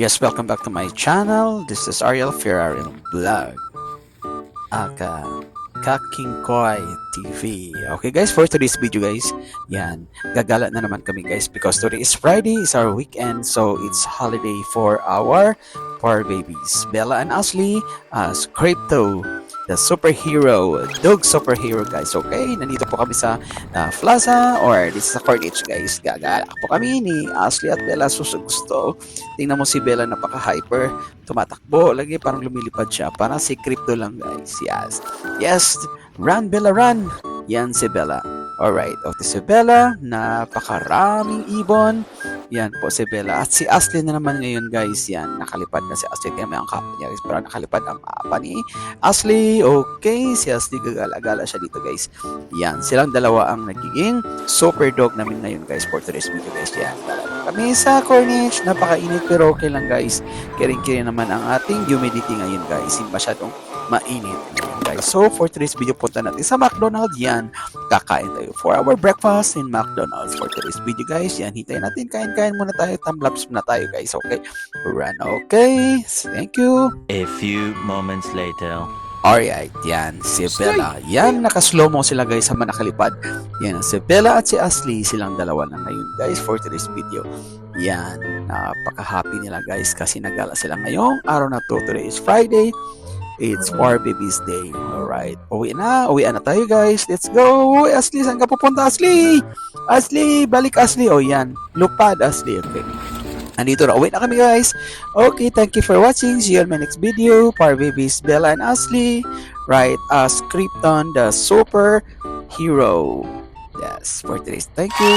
Yes, welcome back to my channel. This is Ariel Ferrari Vlog. Aka Kaking Koi TV. Okay guys, for today's video guys, yan, gagala na naman kami guys because today is Friday, it's our weekend, so it's holiday for our poor babies. Bella and Ashley as Crypto, the superhero, dog superhero guys. Okay, nandito po kami sa plaza or this is sa Corniche guys. Gagala po kami ni Ashley at Bella. So gusto, tingnan mo si Bella, napaka-hyper, tumatakbo, lagi parang lumilipad siya. Parang si Crypto lang guys. Yes, run Bella, run. Yan si Bella. Alright, okay, si Bella, napakaraming ibon. Yan po si Bella. At si Ashley na naman ngayon guys. Yan, nakalipad na si Ashley. Kaya may ang kapa niya guys. Pero nakalipad ang kapa ni Ashley. Okay, si Ashley gagala-gala siya dito guys. Yan, silang dalawa ang nagiging super dog namin ngayon guys for today's video guys. Yan, kami sa Corniche. Napakainit pero okay lang guys. Kiring-kiring naman ang ating humidity ngayon guys. Hindi masyadong mainit guys. So for today's video, punta natin sa McDonald's. Yan, kakain tayo for our breakfast in McDonald's for today's video guys. Yan, hintayin natin, kain muna tayo, time-lapse muna tayo guys. Okay, run. Okay, thank you. A few moments later. Alright, yan, si Bella. Yan, naka-slow mo sila guys sama nakalipad. Yan, si Bella at si Ashley, silang dalawa na ngayon guys for today's video. Yan, napaka-happy nila guys kasi nagala sila ngayong araw na to. Today is Friday. It's for baby's day. Alright, uwi na tayo guys. Let's go. Ashley, saan ka pupunta Ashley? Ashley, balik Ashley. O yan, lupad Ashley. Okay. Andito na, uwi na kami guys. Okay, thank you for watching. See you on my next video. Power babies Bella and Ashley. Right, as Krypton, the super hero. Yes, for today's. Thank you.